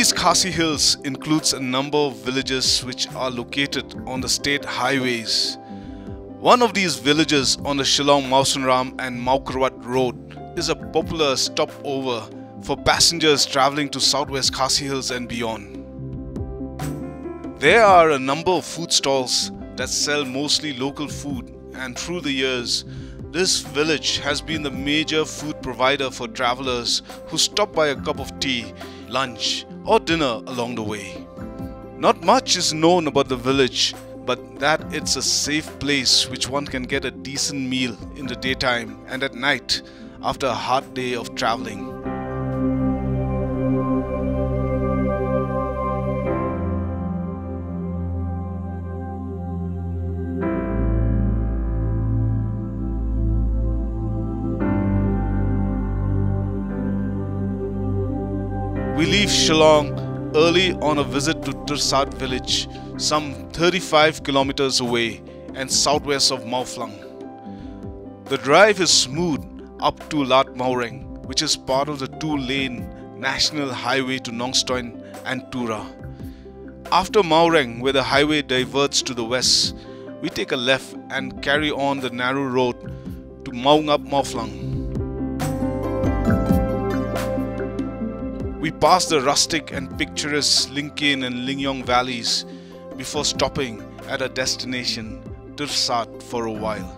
These Khasi hills includes a number of villages which are located on the state highways. One of these villages on the Shillong Mawsynram and Mawkarwat road is a popular stopover for passengers travelling to southwest Khasi hills and beyond. There are a number of food stalls that sell mostly local food, and through the years, this village has been the major food provider for travellers who stop by a cup of tea, lunch or dinner along the way. Not much is known about the village, but that it's a safe place which one can get a decent meal in the daytime and at night after a hard day of travelling. We leave Shillong early on a visit to Tyrsad Village, some 35 kilometers away and southwest of Mawphlang. The drive is smooth up to Lat Maureng, which is part of the two-lane national highway to Nongstoin and Tura. After Maureng, where the highway diverts to the west, we take a left and carry on the narrow road to Maungap Mawphlang. We pass the rustic and picturesque Linkin and Lingyong valleys before stopping at a destination, Tyrsad, for a while.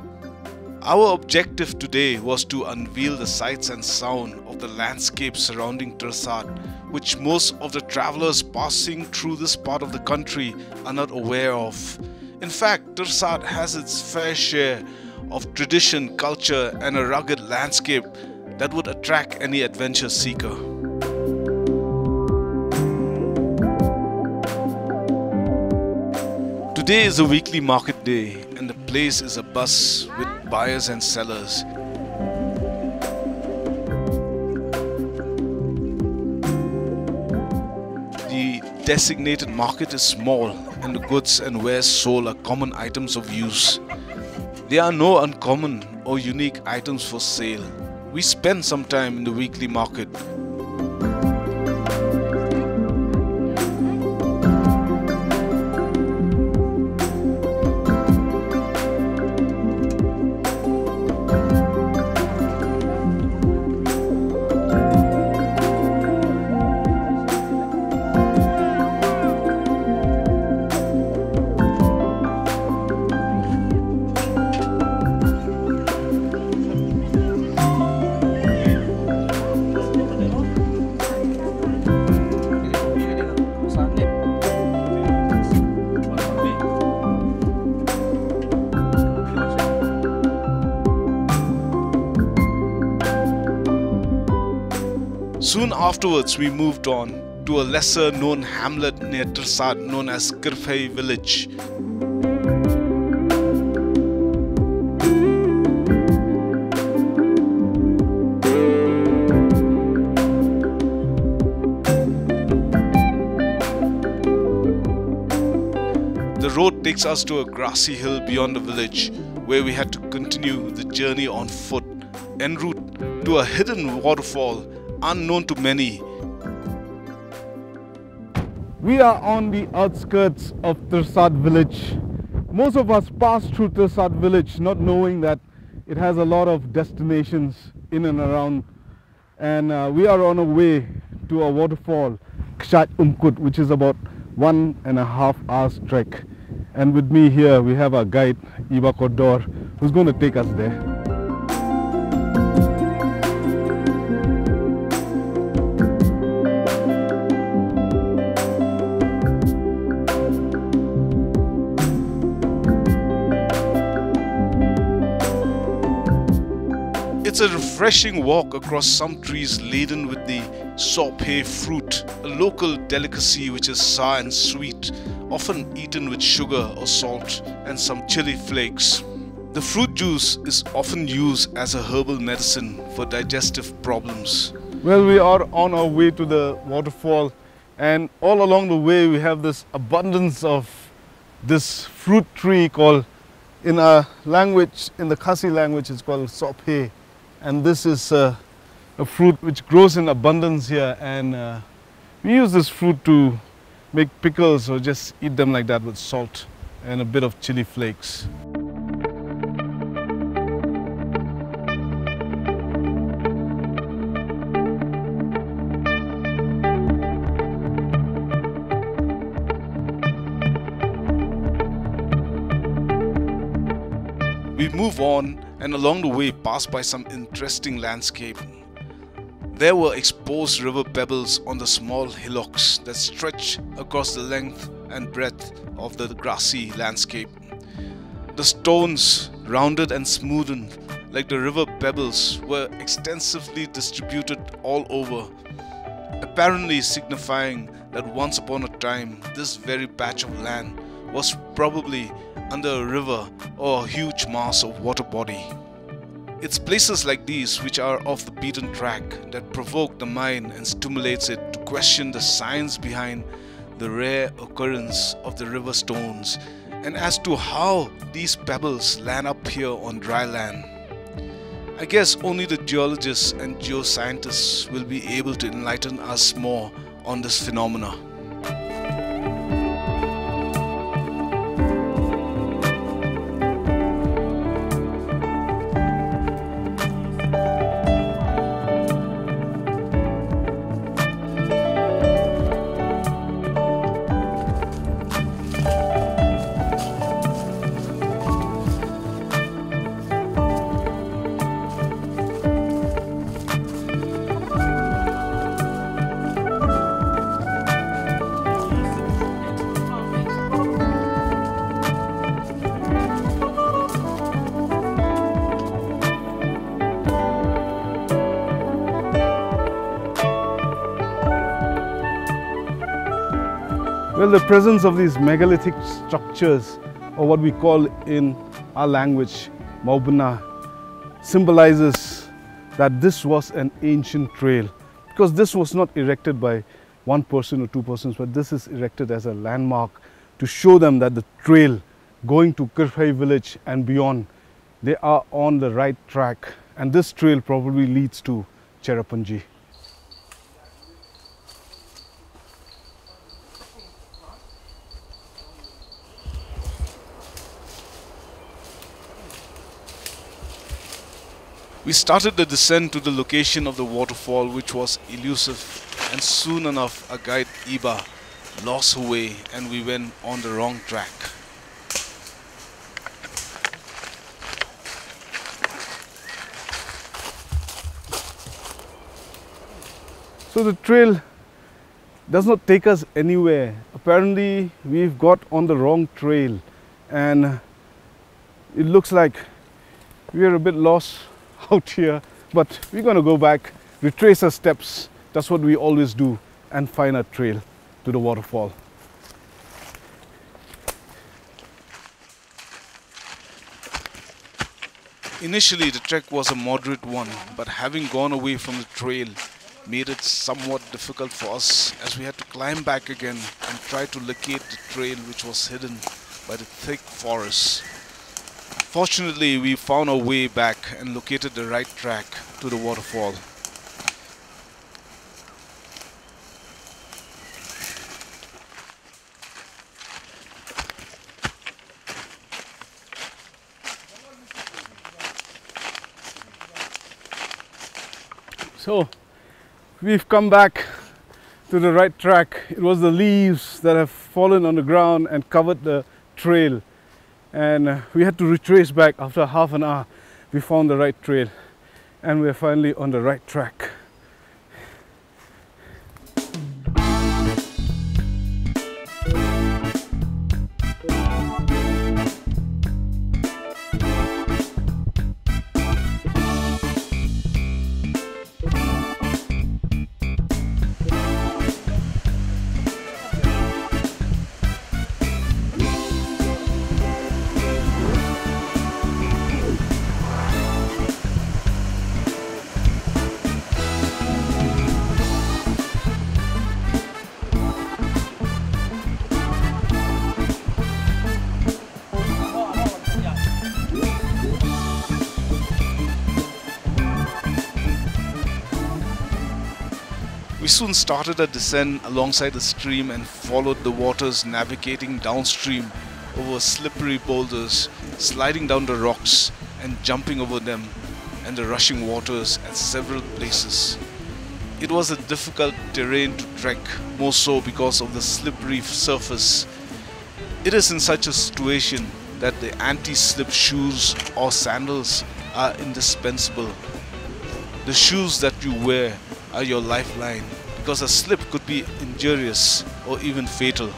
Our objective today was to unveil the sights and sound of the landscape surrounding Tyrsad, which most of the travellers passing through this part of the country are not aware of. In fact, Tyrsad has its fair share of tradition, culture and a rugged landscape that would attract any adventure seeker. Today is a weekly market day and the place is abuzz with buyers and sellers. The designated market is small and the goods and wares sold are common items of use. There are no uncommon or unique items for sale. We spend some time in the weekly market. Soon afterwards, we moved on to a lesser known hamlet near Tyrsad known as Kirphei village. The road takes us to a grassy hill beyond the village where we had to continue the journey on foot en route to a hidden waterfall unknown to many. We are on the outskirts of Tyrsad village. Most of us pass through Tyrsad village not knowing that it has a lot of destinations in and around, and we are on our way to a waterfall, Kshat Umkut, which is about 1.5 hours trek. And with me here we have our guide Iba Kodor, who's going to take us there. It's a refreshing walk across some trees laden with the sophe fruit, a local delicacy which is sour and sweet, often eaten with sugar or salt and some chili flakes. The fruit juice is often used as a herbal medicine for digestive problems. Well, we are on our way to the waterfall, and all along the way we have this abundance of this fruit tree called, in our language, in the Khasi language, it's called sophe. And this is a fruit which grows in abundance here, and We use this fruit to make pickles or just eat them like that with salt and a bit of chili flakes. We move on and along the way pass by some interesting landscape. There were exposed river pebbles on the small hillocks that stretch across the length and breadth of the grassy landscape. The stones, rounded and smoothened like the river pebbles, were extensively distributed all over, apparently signifying that once upon a time this very patch of land was probably under a river or a huge mass of water body. It's places like these which are off the beaten track that provoke the mind and stimulates it to question the science behind the rare occurrence of the river stones and as to how these pebbles land up here on dry land. I guess only the geologists and geoscientists will be able to enlighten us more on this phenomena. Well, the presence of these megalithic structures, or what we call in our language, Maubana, symbolizes that this was an ancient trail, because this was not erected by one person or two persons, but this is erected as a landmark to show them that the trail going to Tyrsad village and beyond, they are on the right track, and this trail probably leads to Cherrapunji. We started the descent to the location of the waterfall, which was elusive, and soon enough our guide Iba lost her way and we went on the wrong track. So the trail does not take us anywhere. Apparently we've got on the wrong trail and it looks like we are a bit lost out here, but we're going to go back, retrace our steps. That's what we always do, and find a trail to the waterfall. Initially the trek was a moderate one, but having gone away from the trail made it somewhat difficult for us, as we had to climb back again and try to locate the trail which was hidden by the thick forest. Fortunately, we found our way back and located the right track to the waterfall. So we've come back to the right track. It was the leaves that have fallen on the ground and covered the trail. And we had to retrace back. After half an hour we found the right trail and we're finally on the right track. We soon started a descent alongside the stream and followed the waters, navigating downstream over slippery boulders, sliding down the rocks and jumping over them and the rushing waters at several places. It was a difficult terrain to trek, more so because of the slippery surface. It is in such a situation that the anti-slip shoes or sandals are indispensable. The shoes that you wear are your lifeline, because a slip could be injurious or even fatal.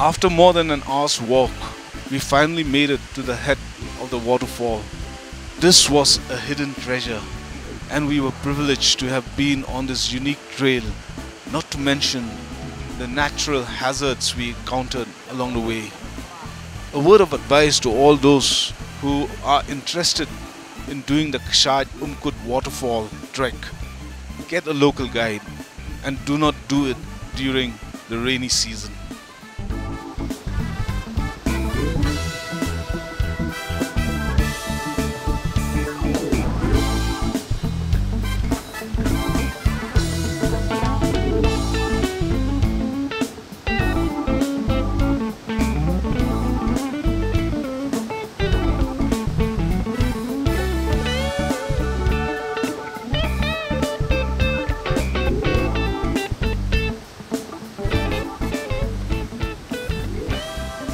After more than an hour's walk, we finally made it to the head of the waterfall. This was a hidden treasure, and we were privileged to have been on this unique trail, not to mention the natural hazards we encountered along the way. A word of advice to all those who are interested in doing the Khasis waterfall trek: get a local guide and do not do it during the rainy season.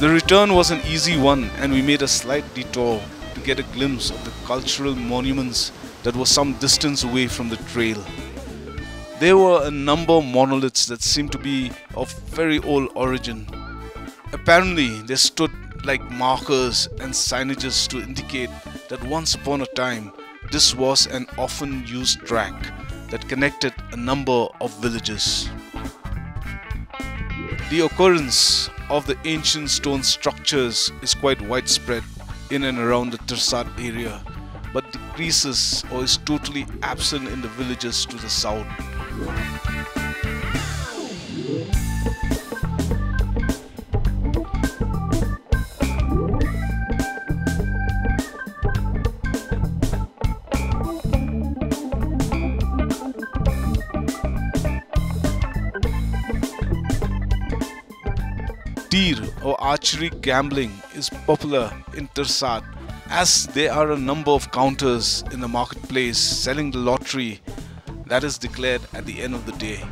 The return was an easy one, and we made a slight detour to get a glimpse of the cultural monuments that were some distance away from the trail. There were a number of monoliths that seemed to be of very old origin. Apparently, they stood like markers and signages to indicate that once upon a time, this was an often used track that connected a number of villages. The occurrence of the ancient stone structures is quite widespread in and around the Tyrsad area, but decreases or is totally absent in the villages to the south. Teer or archery gambling is popular in Tyrsad, as there are a number of counters in the marketplace selling the lottery that is declared at the end of the day.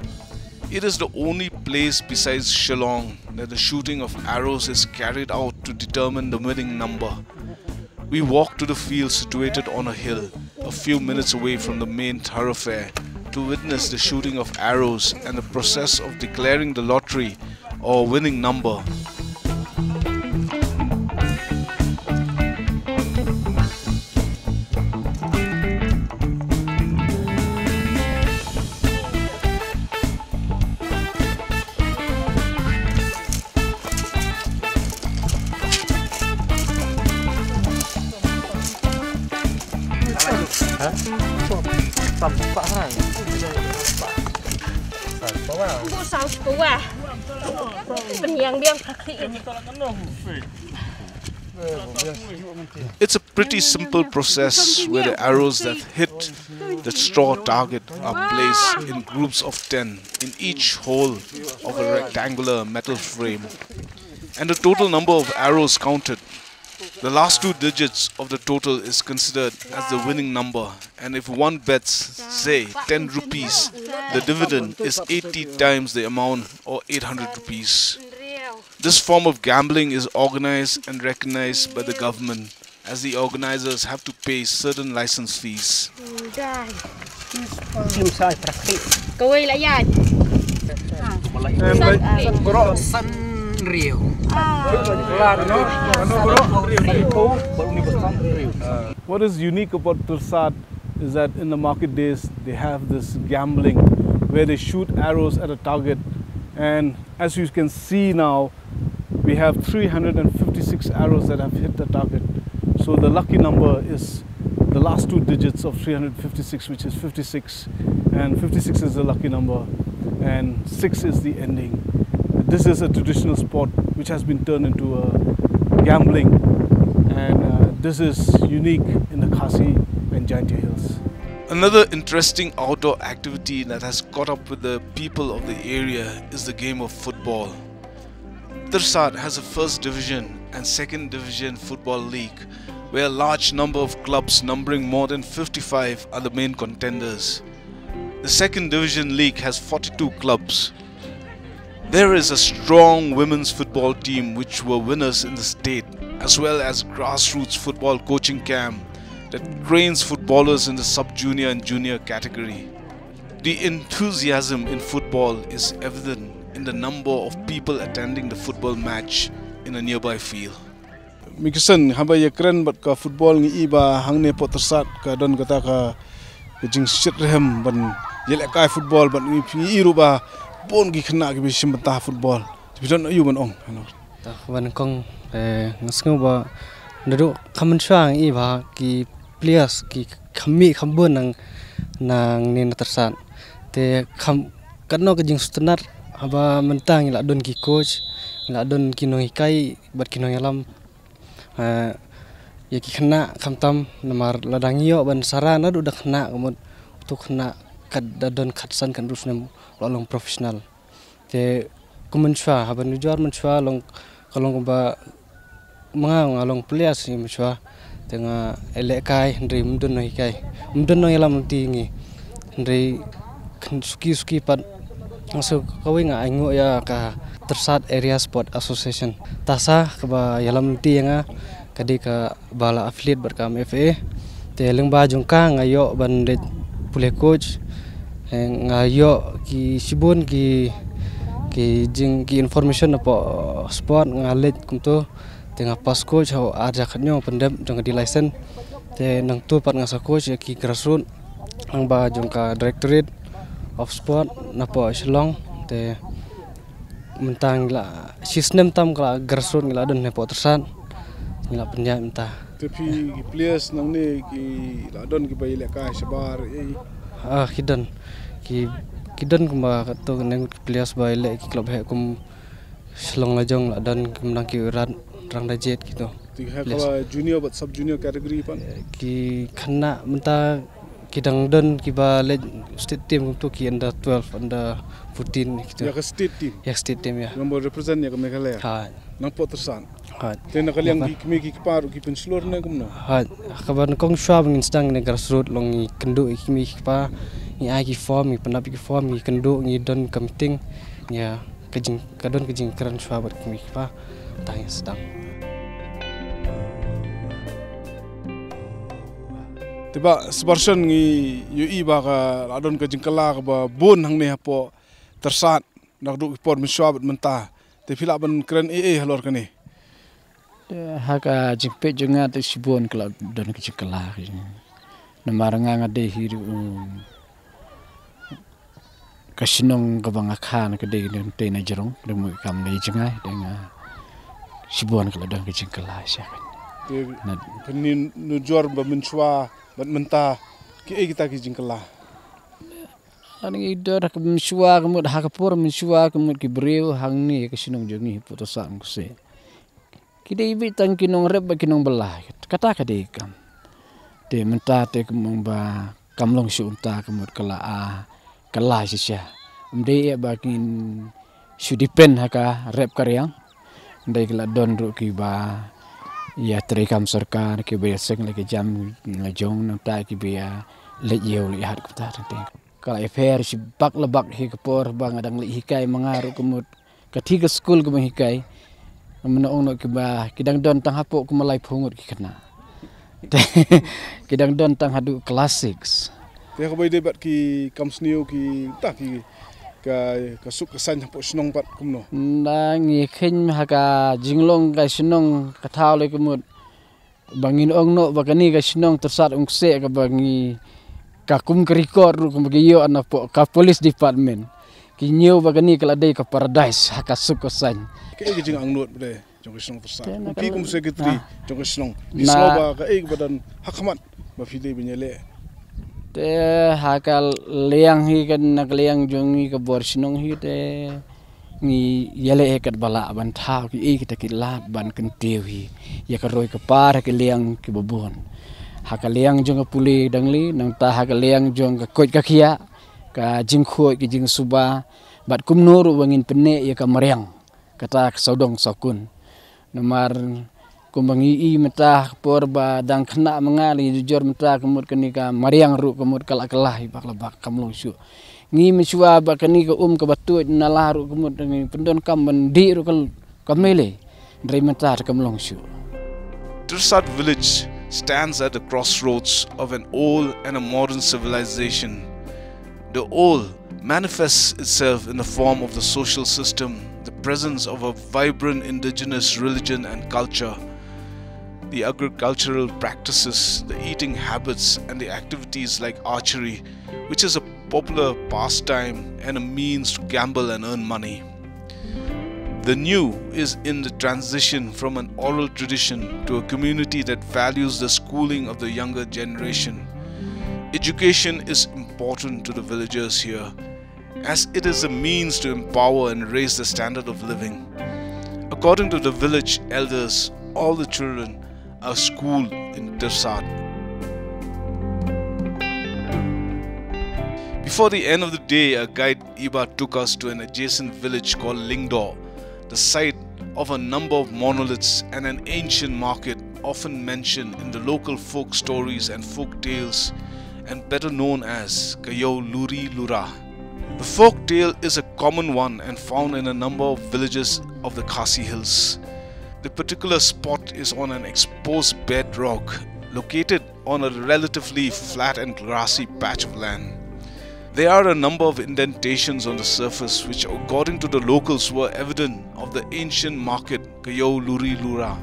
It is the only place besides Shillong that the shooting of arrows is carried out to determine the winning number. We walked to the field situated on a hill a few minutes away from the main thoroughfare to witness the shooting of arrows and the process of declaring the lottery or winning number. Mua 60 à? It's a pretty simple process where the arrows that hit the straw target are placed in groups of 10 in each hole of a rectangular metal frame, and the total number of arrows counted. The last two digits of the total is considered as the winning number, and if one bets, say, 10 rupees, the dividend is 80 times the amount, or 800 rupees. This form of gambling is organized and recognized by the government, as the organizers have to pay certain license fees. What is unique about Tyrsad is that in the market days they have this gambling where they shoot arrows at a target, and as you can see now we have 356 arrows that have hit the target. So the lucky number is the last two digits of 356, which is 56, and 56 is the lucky number and 6 is the ending. This is a traditional sport which has been turned into a gambling, and this is unique in the Khasi and Jaintia Hills. Another interesting outdoor activity that has caught up with the people of the area is the game of football. Tyrsad has a first division and second division football league where a large number of clubs numbering more than 55 are the main contenders. The second division league has 42 clubs. There is a strong women's football team which were winners in the state, as well as grassroots football coaching camp that trains footballers in the sub-junior and junior category. The enthusiasm in football is evident in the number of people attending the football match in a nearby field. Mikasan haba ya keren bat ka football ngi iba hangne po Tyrsad ka don kata ka jing shit rehem ban yele kai football ban ngi iru ba bon gi khna gi bisim ta football bidon ayu ban ong ta ban kong ngasngu ba ndu khaman swang iba ki players ki khammi khambon nang nin Tyrsad te kham kanno ka jing stunat haba mentang la don ki coach la don ki no kai bat ki no yalam ya ki khna khamtam namar ladang yo ban sarana du dak khna komod tu khna kad don khatsan kan rusnem long professional te kumenchwa haban juar menchwa long kalong ba mangang along players ni menchwa tenga elekai ndri mdon noi kai mdon noi lam tingi ndri suki pat masuk kawinga aingo ya ka Tyrsad Area Sport Association tasa ba yalam ti nga kadi ka bala affiliate berkam FA te lengba jungka ngayo ban pule coach ngayo ki sibun ki jing ki information apa sport ngalet kumto tenga pas coach ho arja khnyo pendem jong di license te nang tu pat ngasa coach ki grassroots ang ba jungka directorate of sport napa Shillong te mentang la sistem tam kala grassroots ngila don nepo Tyrsad ngila penya mentah tapi players nang ne ki ladon ki baile ka sabar kidan kuma to neng players baile ki club he kum Shillong lajong ladon menang ki ran rang dajet gitu ti ha kala junior but sub junior category pan ki khana mentah kidang don ki ba le state team to ki under 12 under 14 gitu ya ka state team ya number represent ya ka Meghalaya ha nang po Tyrsad ha te nakaliang ki kimi ki paru ki penslor na kumno ha kaban kong shwab ngin stang ne grassroots long ni kendu kimi ki pa ni ai ki form ni panap ki form ni kendu ni don committee ya kejing kadon kejing kran shwab kimi ki pa tang sedang tiba sebarsan ngi yu iba ka ladon ka jingkala ka ba bon hang ne po Tyrsad nak du por miswabat mentah te phila ban kren halor ka ni ha ka jingpe junga te sibon kala don ka jingkala namaranga ngade hiru kasinong ka bang akhan ka de te na jerong de mo kam le jinga dengan sibon kala don ka jingkala sya na penin nu jor ba menchwa bat mentah ki kita ki jingkala Ani ida dak mensua kemud hakapur mensua kemud kibreu hang ni ke sinong jongi putusan kuse. Kide ibi tang kinong rep ba kinong belah. Kata kade kam. Te menta te kemong ba kamlong si unta kemud kala kala sisya. Mde ba kin sudipen haka rep karyang. Mde kala don ru ki ba ya terikam sarkar ki ba seng lagi jam ngajong nang ta ki ba lejeu lihat kata te. Kalau affair si bak lebak hi kapor bang adang li hikai mangaru kemud ketiga school ke hikai menaong nak kiba kidang don tang hapuk ke malai pungut ki kena kidang don tang hadu classics Dia kabai debat ki kamsnio ki tak ki ka suk kesan hapuk senong pat kumno. Nang ken haka jinglong ka senong katau le kemud bangin ong no bakani ka senong tersad ungse ka bangi kakum record ru kumgiyo anapo ka police department kinyo bagani kaladai ka paradise haka sukosan Ke jing angnot bde jong senong tersad pi kum secretary jong senong isloba ka badan hakamat ba fide binyele te haka liang hi kan nakliang jongi ka bor senong hi te ni yele kat bala ban thau ki kita ki lab ban kan tewi ya ka roi ka par ka liang ki babon hakaliang jong puli dangli nang ta hakaliang jong ka koi ka khia ka jingkhoi ki jing suba bat kumnuru wangin penne ya ka maryang kata saudong sakun nomar kumbangi meta porba dang khna mangali jujur meta kemut kani ka maryang ru kemut kala kalah bak lebak kamlong su ngi misua ba kani ka ka batu nalah ru kemut ngi pendon kam mandi ru kal kamele ndrai meta kamlong su Tyrsad Village stands at the crossroads of an old and a modern civilization. The old manifests itself in the form of the social system, the presence of a vibrant indigenous religion and culture, the agricultural practices, the eating habits, and the activities like archery, which is a popular pastime and a means to gamble and earn money. The new is in the transition from an oral tradition to a community that values the schooling of the younger generation. Education is important to the villagers here, as it is a means to empower and raise the standard of living. According to the village elders, all the children are schooled in Tyrsad. Before the end of the day, a guide Iba took us to an adjacent village called Lingdor, the site of a number of monoliths and an ancient market often mentioned in the local folk stories and folk tales, and better known as Kayo Luri Lura. The folk tale is a common one and found in a number of villages of the Khasi hills. The particular spot is on an exposed bedrock located on a relatively flat and grassy patch of land. There are a number of indentations on the surface which, according to the locals, were evident of the ancient market Kayo Luri Lura.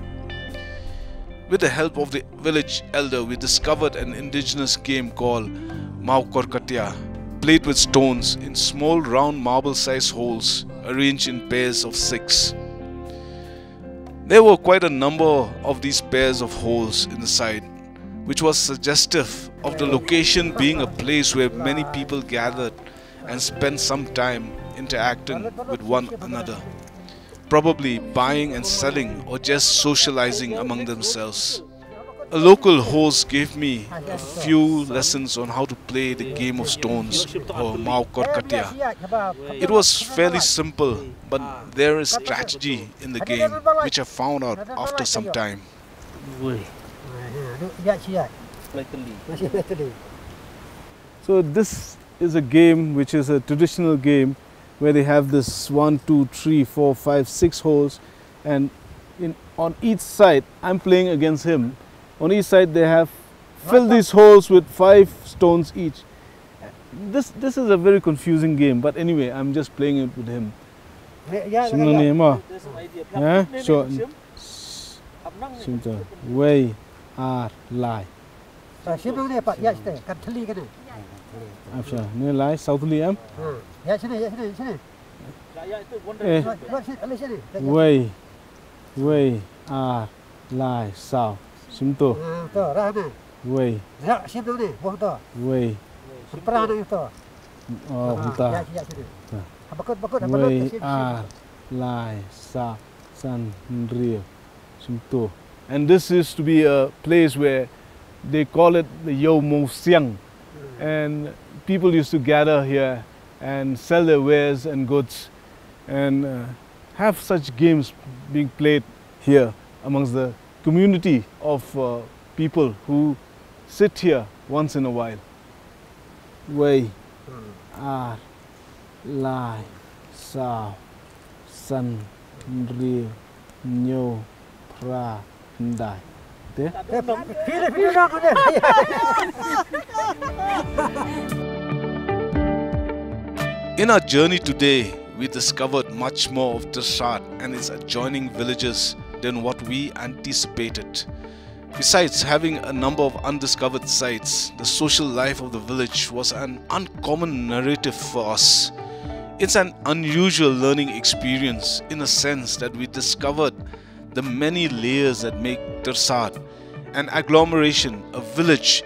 With the help of the village elder, we discovered an indigenous game called Maukorkatia, played with stones in small round marble-sized holes arranged in pairs of 6. There were quite a number of these pairs of holes in the side, which was suggestive of the location being a place where many people gathered and spent some time interacting with one another, probably buying and selling or just socializing among themselves. A local host gave me a few lessons on how to play the game of stones, or Maukorkatia. It was fairly simple, but there is strategy in the game, which I found out after some time. So this is a game which is a traditional game where they have this 1, 2, 3, 4, 5, 6 holes, and on each side, I'm playing against him. On each side they have filled these holes with 5 stones each. This is a very confusing game, but anyway, I'm just playing it with him. Way are lie. Ni lie Southly am. Way are lie south. Simto. Way. Way. Oh, Ya, bentar. siat situ. Nah. Bakut, Wei ar lai sa san rio sumto. And this used to be a place where they call it the Yo Mo Siang. And people used to gather here and sell their wares and goods and have such games being played here amongst the community of people who sit here once in a while. Wei ar lai sao san rio nyo pra ndai. Thế? Phía đó con đây. In our journey today, we discovered much more of Tyrsad and its adjoining villages than what we anticipated. Besides having a number of undiscovered sites, the social life of the village was an uncommon narrative for us. It's an unusual learning experience in a sense that we discovered the many layers that make Tyrsad an agglomeration, a village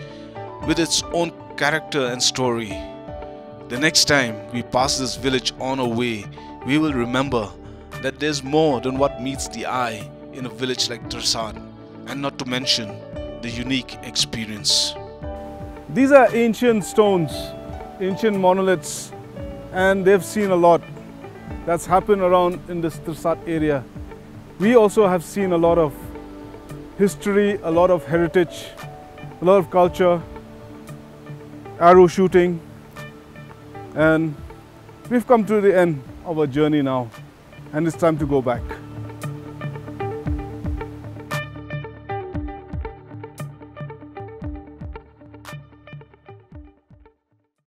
with its own character and story. The next time we pass this village on our way, we will remember that there's more than what meets the eye in a village like Tyrsad, and not to mention the unique experience. These are ancient stones, ancient monoliths, and they've seen a lot that's happened around in this Tyrsad area. We also have seen a lot of history, a lot of heritage, a lot of culture, arrow shooting, and we've come to the end of our journey now, and it's time to go back.